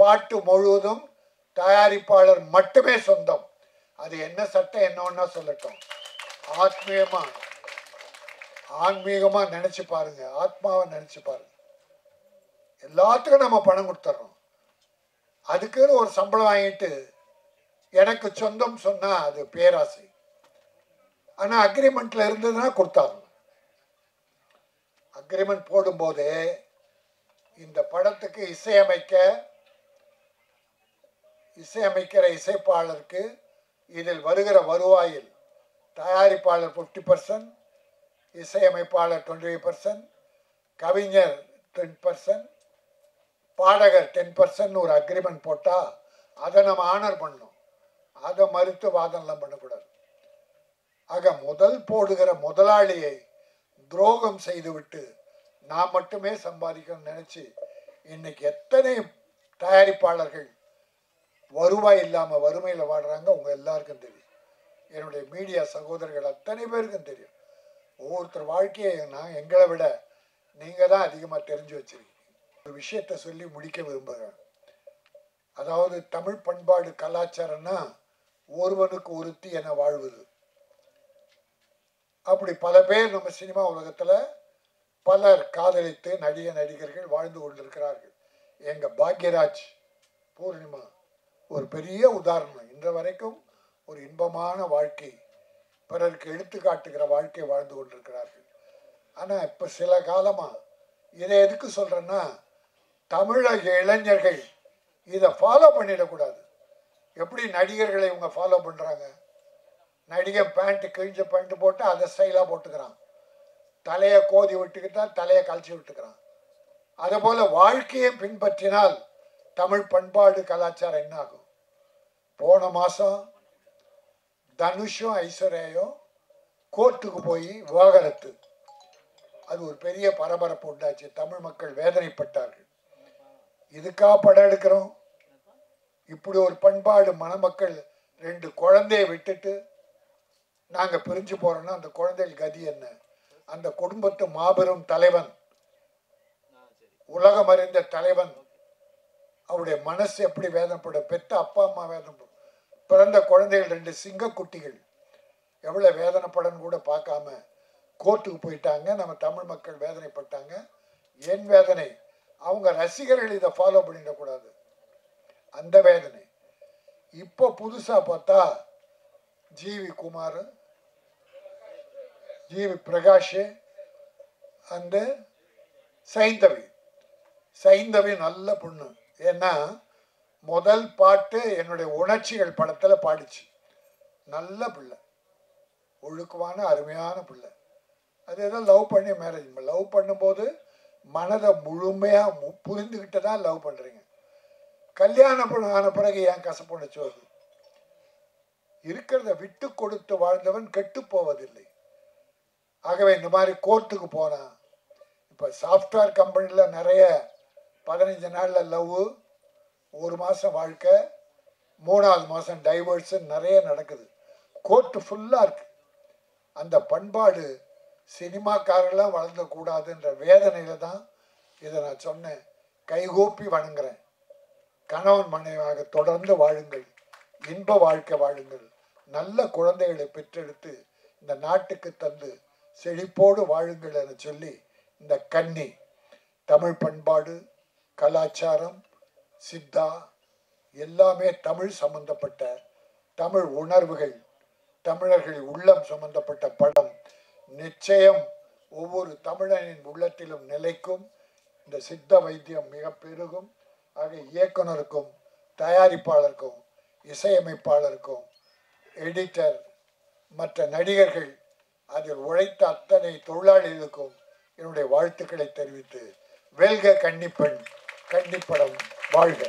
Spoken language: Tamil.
பாட்டு முழுவதும் தயாரிப்பாளர் மட்டுமே சொந்தம். அது என்ன சட்டம் என்னன்னா சொல்லட்டும். ஆன்மீகமா நினைச்சு பாருங்க, ஆத்மாவை நினைச்சு பாருங்க. எல்லாத்துக்கும் நம்ம பணம் கொடுத்துட்றோம். அதுக்குன்னு ஒரு சம்பளம் வாங்கிட்டு எனக்கு சொந்தம் சொன்னா அது பேராசை. ஆனா அக்ரிமெண்ட்ல இருந்ததுன்னா கொடுத்தாங்க. அக்ரிமெண்ட் போடும்போதே இந்த படத்துக்கு இசையமைக்கிற இசைப்பாளருக்கு இதில் வருகிற வருவாயில் தயாரிப்பாளர் 50%, இசையமைப்பாளர் 25%, கவிஞர் 10%, பாடகர் 10% ஒரு அக்ரிமெண்ட் போட்டால் அதை நம்ம ஆனர் பண்ணணும். அதை மறுத்து வாதம்லாம் பண்ணக்கூடாது. ஆக முதல் போடுகிற முதலாளியை துரோகம் செய்துவிட்டு நான் மட்டுமே சம்பாதிக்கணும்னு நினச்சி இன்னைக்கு எத்தனை தயாரிப்பாளர்கள் வருவாய் இல்லாமல் வறுமையில் வாடுறாங்க உங்கள் எல்லாருக்கும் தெரியும். என்னுடைய மீடியா சகோதரர்கள் அத்தனை பேருக்கும் தெரியும். ஒவ்வொருத்தர் வாழ்க்கையை நான் எங்களை விட நீங்கள் தான் அதிகமாக தெரிஞ்சு வச்சிருக்கீங்க. ஒரு விஷயத்தை சொல்லி முடிக்க விரும்புகிறேன். அதாவது தமிழ் பண்பாடு கலாச்சாரம்னா ஒருவனுக்கு ஒருத்தி என வாழ்வது. அப்படி பல பேர் நம்ம சினிமா உலகத்தில் பலர் காதலித்து நடிகர்கள் வாழ்ந்து கொண்டிருக்கிறார்கள். எங்கள் பாக்யராஜ், பூர்ணிமா ஒரு பெரிய உதாரணம். இன்ற வரைக்கும் ஒரு இன்பமான வாழ்க்கை, பிறருக்கு எடுத்துக்காட்டுகிற வாழ்க்கை வாழ்ந்து கொண்டிருக்கிறார்கள். ஆனால் இப்போ சில காலமாக இதை எதுக்கு சொல்கிறேன்னா, தமிழக இளைஞர்கள் இதை ஃபாலோ பண்ணிடக்கூடாது. எப்படி நடிகர்களை இவங்க ஃபாலோ பண்ணுறாங்க? நடிகன் பேண்ட்டு கிழிஞ்ச பேண்ட்டு போட்டு அதை ஸ்டைலாக போட்டுக்கிறான், தலையை கோதி விட்டுக்கிட்டால் தலையை கழிச்சு விட்டுக்கிறான். அதுபோல் வாழ்க்கையை பின்பற்றினால் தமிழ் பண்பாடு கலாச்சாரம் என்ன ஆகும்? போன மாதம் தனுஷும் ஐஸ்வர்யாவும் கோர்ட்டுக்கு போய் விவாகரத்து. அது ஒரு பெரிய பரபரப்பு உண்டாச்சு. தமிழ் மக்கள் வேதனைப்பட்டார்கள். இதுக்காக படம் எடுக்கிறோம்? இப்படி ஒரு பண்பாடு மணமக்கள் 2 குழந்தையை விட்டுட்டு நாங்கள் பிரிஞ்சு போகிறோன்னா அந்த குழந்தைகள் கதி என்ன? அந்த குடும்பத்து மாபெரும் தலைவன், உலகம் அறிந்த தலைவன், அவருடைய மனசு எப்படி வேதனைப்படும்? பெற்ற அப்பா அம்மா வேதனைப்படும். பிறந்த குழந்தைகள் 2 சிங்கக்குட்டிகள் எவ்வளோ வேதனைப்படன்னு கூட பார்க்காம கோர்ட்டுக்கு போயிட்டாங்க. நம்ம தமிழ் மக்கள் வேதனைப்பட்டாங்க. ஏன் வேதனை? அவங்க ரசிகர்கள் இதை ஃபாலோ பண்ணிடக்கூடாது, அந்த வேதனை. இப்போ புதுசாக பார்த்தா ஜிவி குமார், ஜிவி பிரகாஷ், அந்த சைந்தவி நல்ல பொண்ணு. ஏன்னா முதல் பாட்டு என்னுடைய உணர்ச்சிகள் படத்தில் பாடிச்சு. நல்ல பிள்ளை, ஒழுக்கமான அருமையான பிள்ளை. அது ஏதோ லவ் பண்ணி மேரேஜ். லவ் பண்ணும்போது மனதை முழுமையாக புரிந்துக்கிட்டு தான் லவ் பண்ணுறீங்க. கல்யாணம் ஆன பிறகு ஏன் கசப்புணர்ச்சி வருது? இருக்கிறத விட்டு கொடுத்து வாழ்ந்தவன் கெட்டு போவதில்லை. ஆகவே இந்த மாதிரி கோர்ட்டுக்கு போனான். இப்போ சாஃப்ட்வேர் கம்பெனியில் நிறைய 15 நாளில் லவ், 1 மாதம் வாழ்க்கை, 3ஆவது மாதம் டைவர்ஸு நிறைய நடக்குது. கோர்ட்டு ஃபுல்லாக இருக்கு. அந்த பண்பாடு சினிமாக்காரெல்லாம் வளர்ந்தக்கூடாதுன்ற வேதனையில் தான் இதை நான் சொன்னேன். கைகூப்பி வணங்குறேன். கணவன் மனைவியாக தொடர்ந்து வாழுங்கள், இன்ப வாழ்க்கை வாழுங்கள், நல்ல குழந்தைகளை பெற்றெடுத்து இந்த நாட்டுக்கு தந்து செழிப்போடு வாழுங்கள் என சொல்லி, இந்த கன்னி தமிழ் பண்பாடு கலாச்சாரம் சித்தா எல்லாமே தமிழ் சம்பந்தப்பட்ட, தமிழ் உணர்வுகள், தமிழர்கள் உள்ளம் சம்பந்தப்பட்ட படம் நிச்சயம் ஒவ்வொரு தமிழனின் உள்ளத்திலும் நிலைக்கும். இந்த சித்த வைத்தியம் மிக பெருகும். ஆக இயக்குனருக்கும் தயாரிப்பாளருக்கும் இசையமைப்பாளருக்கும் எடிட்டர் மற்ற நடிகர்கள் அதில் உழைத்த அத்தனை தொழிலாளிகளுக்கும் என்னுடைய வாழ்த்துக்களை தெரிவித்து, வெல்க கன்னிப்பெண், கன்னிப்படம் வாழ்க.